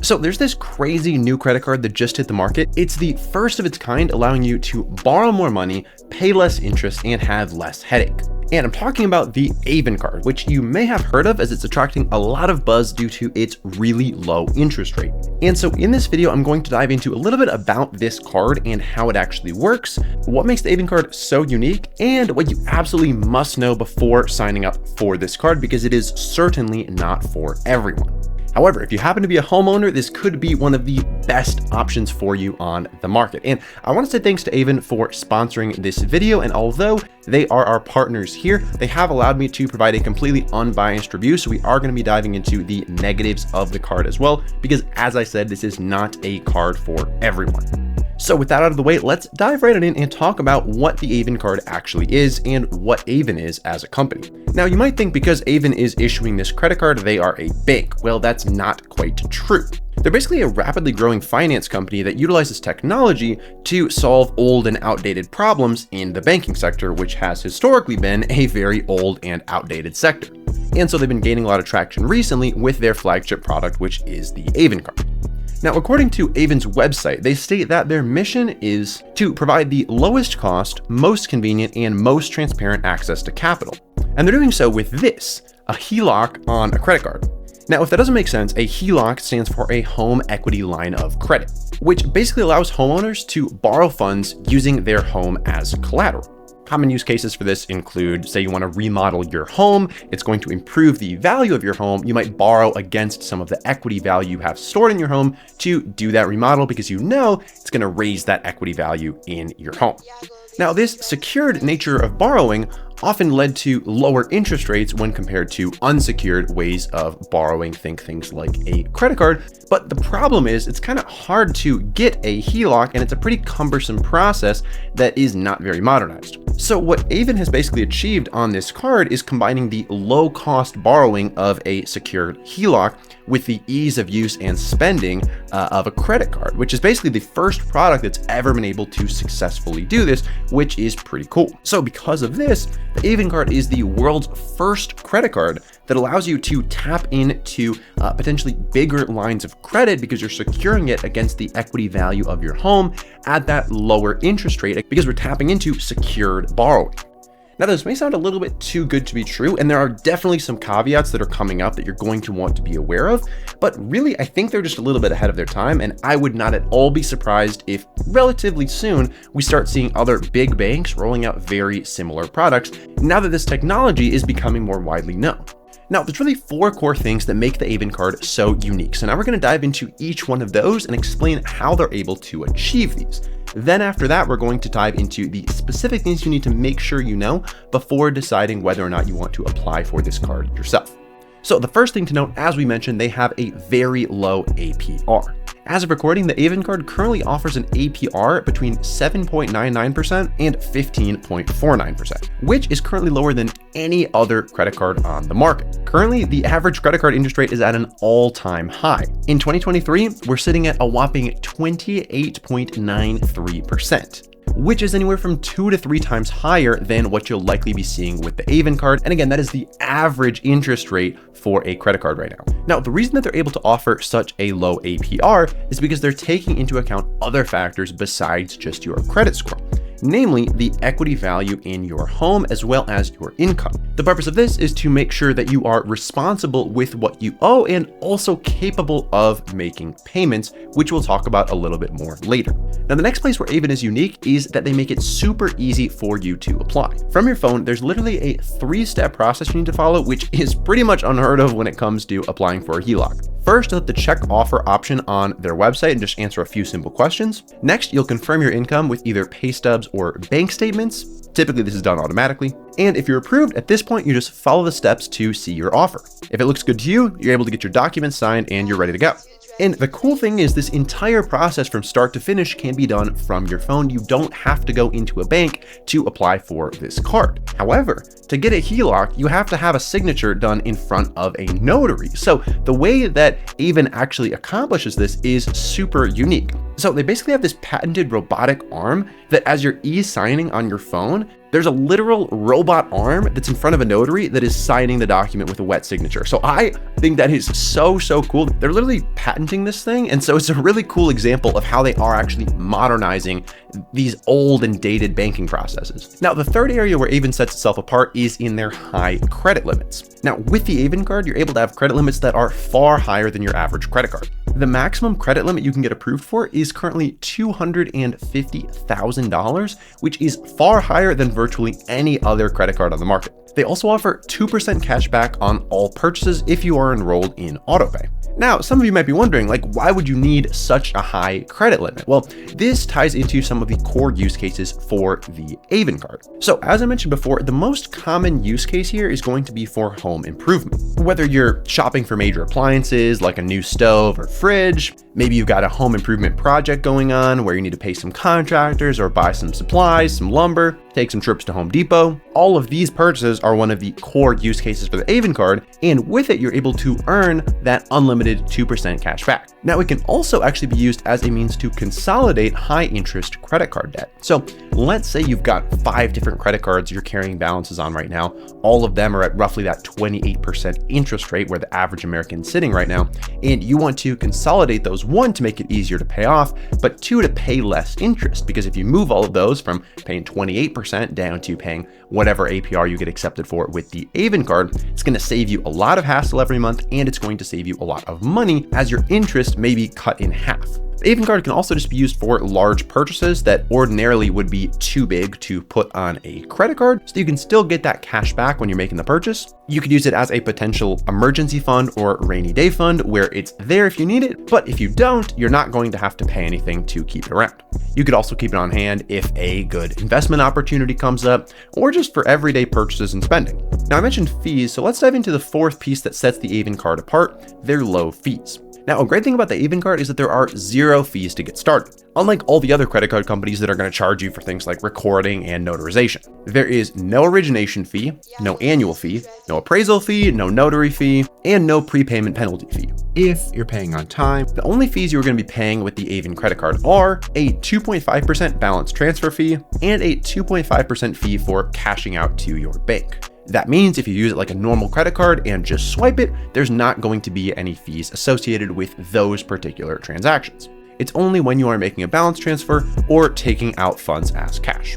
So there's this crazy new credit card that just hit the market. It's the first of its kind, allowing you to borrow more money, pay less interest, and have less headache. And I'm talking about the Aven card, which you may have heard of as it's attracting a lot of buzz due to its really low interest rate. And so in this video, I'm going to dive into a little bit about this card and how it actually works, what makes the Aven card so unique, and what you absolutely must know before signing up for this card, because it is certainly not for everyone. However, if you happen to be a homeowner, this could be one of the best options for you on the market. And I want to say thanks to Aven for sponsoring this video. And although they are our partners here, they have allowed me to provide a completely unbiased review. So we are going to be diving into the negatives of the card as well, because as I said, this is not a card for everyone. So with that out of the way, let's dive right in and talk about what the Aven card actually is and what Aven is as a company. Now, you might think because Aven is issuing this credit card, they are a bank. Well, that's not quite true. They're basically a rapidly growing finance company that utilizes technology to solve old and outdated problems in the banking sector, which has historically been a very old and outdated sector. And so they've been gaining a lot of traction recently with their flagship product, which is the Aven card. Now, according to Aven's website, they state that their mission is to provide the lowest cost, most convenient, and most transparent access to capital. And they're doing so with this, a HELOC on a credit card. Now, if that doesn't make sense, a HELOC stands for a home equity line of credit, which basically allows homeowners to borrow funds using their home as collateral. Common use cases for this include, say you want to remodel your home, it's going to improve the value of your home. You might borrow against some of the equity value you have stored in your home to do that remodel because you know it's going to raise that equity value in your home. Now, this secured nature of borrowing often led to lower interest rates when compared to unsecured ways of borrowing, think things like a credit card. But the problem is it's kind of hard to get a HELOC and it's a pretty cumbersome process that is not very modernized. So what Aven has basically achieved on this card is combining the low cost borrowing of a secured HELOC with the ease of use and spending of a credit card, which is basically the first product that's ever been able to successfully do this, which is pretty cool. So because of this, the Aven card is the world's first credit card that allows you to tap into potentially bigger lines of credit because you're securing it against the equity value of your home at that lower interest rate because we're tapping into secured borrowing. Now, this may sound a little bit too good to be true, and there are definitely some caveats that are coming up that you're going to want to be aware of, but really, I think they're just a little bit ahead of their time, and I would not at all be surprised if relatively soon we start seeing other big banks rolling out very similar products now that this technology is becoming more widely known. Now, there's really 4 core things that make the Aven card so unique. So now we're going to dive into each one of those and explain how they're able to achieve these. Then after that, we're going to dive into the specific things you need to make sure you know before deciding whether or not you want to apply for this card yourself. So the first thing to note, as we mentioned, they have a very low APR. As of recording, the Aven card currently offers an APR between 7.99% and 15.49%, which is currently lower than any other credit card on the market. Currently, the average credit card interest rate is at an all-time high. In 2023, we're sitting at a whopping 28.93%. which is anywhere from 2 to 3 times higher than what you'll likely be seeing with the Aven card. And again, that is the average interest rate for a credit card right now. Now, the reason that they're able to offer such a low APR is because they're taking into account other factors besides just your credit score, namely the equity value in your home as well as your income. The purpose of this is to make sure that you are responsible with what you owe and also capable of making payments, which we'll talk about a little bit more later. Now, the next place where Aven is unique is that they make it super easy for you to apply. From your phone, there's literally a 3-step process you need to follow, which is pretty much unheard of when it comes to applying for a HELOC. First, you'll have the check offer option on their website and just answer a few simple questions. Next, you'll confirm your income with either pay stubs or bank statements. Typically, this is done automatically. And if you're approved, at this point, you just follow the steps to see your offer. If it looks good to you, you're able to get your documents signed and you're ready to go. And the cool thing is this entire process from start to finish can be done from your phone. You don't have to go into a bank to apply for this card. However, to get a HELOC, you have to have a signature done in front of a notary. So the way that Aven actually accomplishes this is super unique. So they basically have this patented robotic arm that as you're e-signing on your phone, there's a literal robot arm that's in front of a notary that is signing the document with a wet signature. So I think that is so cool. They're literally patenting this thing. And so it's a really cool example of how they are actually modernizing these old and dated banking processes. Now, the third area where Aven sets itself apart is in their high credit limits. Now, with the Aven card, you're able to have credit limits that are far higher than your average credit card. The maximum credit limit you can get approved for is currently $250,000, which is far higher than virtually any other credit card on the market. They also offer 2% cash back on all purchases if you are enrolled in AutoPay. Now, some of you might be wondering, why would you need such a high credit limit? Well, this ties into some of the core use cases for the Aven card. So as I mentioned before, the most common use case here is going to be for home improvement. Whether you're shopping for major appliances like a new stove or fridge, maybe you've got a home improvement project going on where you need to pay some contractors or buy some supplies, some lumber, take some trips to Home Depot. All of these purchases are one of the core use cases for the Aven card, and with it, you're able to earn that unlimited 2% cash back. Now, it can also actually be used as a means to consolidate high interest credit card debt. So let's say you've got 5 different credit cards you're carrying balances on right now. All of them are at roughly that 28% interest rate where the average American is sitting right now. And you want to consolidate those, 1, to make it easier to pay off, but 2, to pay less interest. Because if you move all of those from paying 28% down to paying whatever APR you get accepted for with the Aven card, it's going to save you a lot of hassle every month, and it's going to save you a lot of money as your interest may be cut in half. The Aven card can also just be used for large purchases that ordinarily would be too big to put on a credit card, so you can still get that cash back when you're making the purchase. You could use it as a potential emergency fund or rainy day fund where it's there if you need it, but if you don't, you're not going to have to pay anything to keep it around. You could also keep it on hand if a good investment opportunity comes up, or just for everyday purchases and spending. Now, I mentioned fees, so let's dive into the fourth piece that sets the Aven card apart: their low fees. Now, a great thing about the Aven card is that there are 0 fees to get started. Unlike all the other credit card companies that are going to charge you for things like recording and notarization. There is no origination fee, no annual fee, no appraisal fee, no notary fee, and no prepayment penalty fee. If you're paying on time, the only fees you're going to be paying with the Aven credit card are a 2.5% balance transfer fee and a 2.5% fee for cashing out to your bank. That means if you use it like a normal credit card and just swipe it, there's not going to be any fees associated with those particular transactions. It's only when you are making a balance transfer or taking out funds as cash.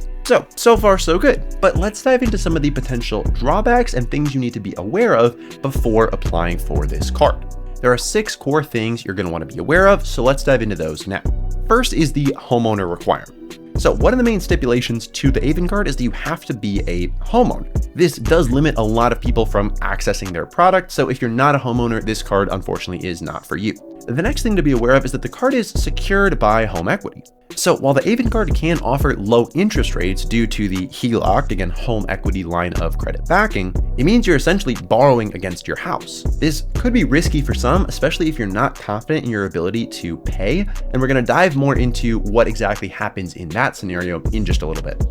So far so good, but let's dive into some of the potential drawbacks and things you need to be aware of before applying for this card. There are 6 core things you're going to want to be aware of, so let's dive into those now. First is the homeowner requirement. So one of the main stipulations to the Aven card is that you have to be a homeowner. This does limit a lot of people from accessing their product, so if you're not a homeowner, this card unfortunately is not for you. The next thing to be aware of is that the card is secured by home equity. So while the Aven card can offer low interest rates due to the HELOC, again, home equity line of credit backing, it means you're essentially borrowing against your house. This could be risky for some, especially if you're not confident in your ability to pay, and we're going to dive more into what exactly happens in that scenario in just a little bit.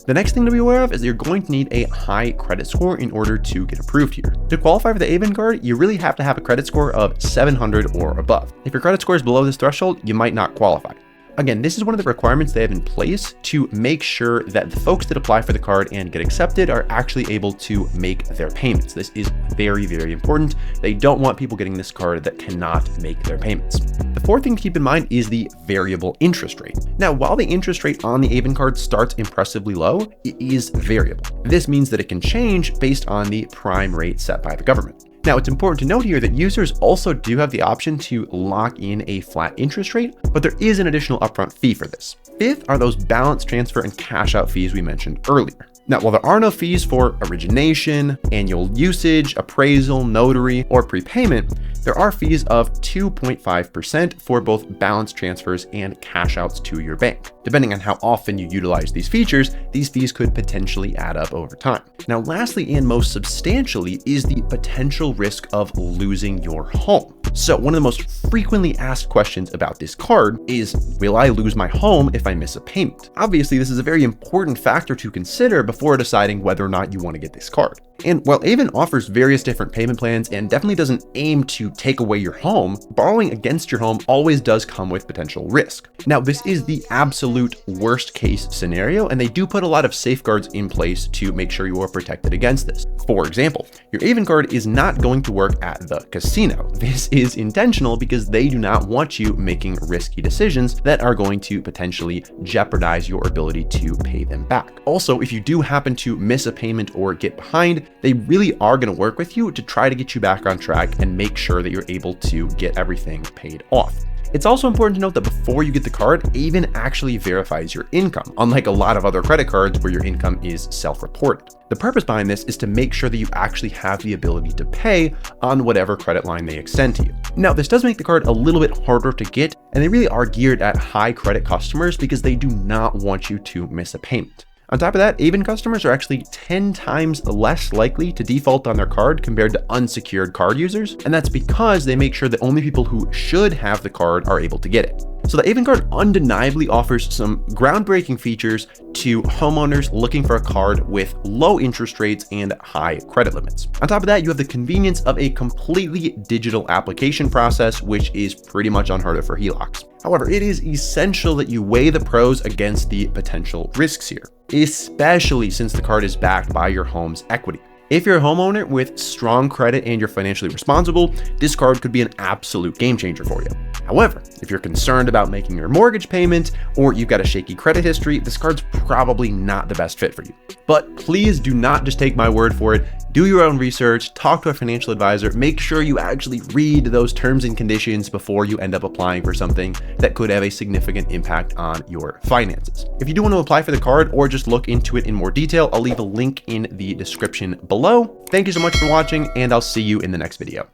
The next thing to be aware of is that you're going to need a high credit score in order to get approved here. To qualify for the Aven card, you really have to have a credit score of 700 or above. If your credit score is below this threshold, you might not qualify. Again, this is one of the requirements they have in place to make sure that the folks that apply for the card and get accepted are actually able to make their payments. This is very, very important. They don't want people getting this card that cannot make their payments. The fourth thing to keep in mind is the variable interest rate. Now, while the interest rate on the Aven card starts impressively low, it is variable. This means that it can change based on the prime rate set by the government. Now, it's important to note here that users also do have the option to lock in a flat interest rate, but there is an additional upfront fee for this. Fifth are those balance transfer and cash out fees we mentioned earlier. Now, while there are no fees for origination, annual usage, appraisal, notary, or prepayment, there are fees of 2.5% for both balance transfers and cash outs to your bank. Depending on how often you utilize these features, these fees could potentially add up over time. Now, lastly and most substantially is the potential risk of losing your home. So one of the most frequently asked questions about this card is, will I lose my home if I miss a payment? Obviously, this is a very important factor to consider before deciding whether or not you want to get this card. And while Aven offers various different payment plans and definitely doesn't aim to take away your home, borrowing against your home always does come with potential risk. Now, this is the absolute worst case scenario, and they do put a lot of safeguards in place to make sure you are protected against this. For example, your Aven card is not going to work at the casino. This is intentional because they do not want you making risky decisions that are going to potentially jeopardize your ability to pay them back. Also, if you do happen to miss a payment or get behind, they really are going to work with you to try to get you back on track and make sure that you're able to get everything paid off. It's also important to note that before you get the card, Aven actually verifies your income, unlike a lot of other credit cards where your income is self-reported. The purpose behind this is to make sure that you actually have the ability to pay on whatever credit line they extend to you. Now, this does make the card a little bit harder to get, and they really are geared at high credit customers because they do not want you to miss a payment. On top of that, Aven customers are actually 10 times less likely to default on their card compared to unsecured card users, and that's because they make sure that only people who should have the card are able to get it. So the Aven card undeniably offers some groundbreaking features to homeowners looking for a card with low interest rates and high credit limits. On top of that, you have the convenience of a completely digital application process, which is pretty much unheard of for HELOCs. However, it is essential that you weigh the pros against the potential risks here, especially since the card is backed by your home's equity. If you're a homeowner with strong credit and you're financially responsible, this card could be an absolute game changer for you. However, if you're concerned about making your mortgage payment or you've got a shaky credit history, this card's probably not the best fit for you. But please do not just take my word for it. Do your own research, talk to a financial advisor, make sure you actually read those terms and conditions before you end up applying for something that could have a significant impact on your finances. If you do want to apply for the card or just look into it in more detail, I'll leave a link in the description below. Thank you so much for watching, and I'll see you in the next video.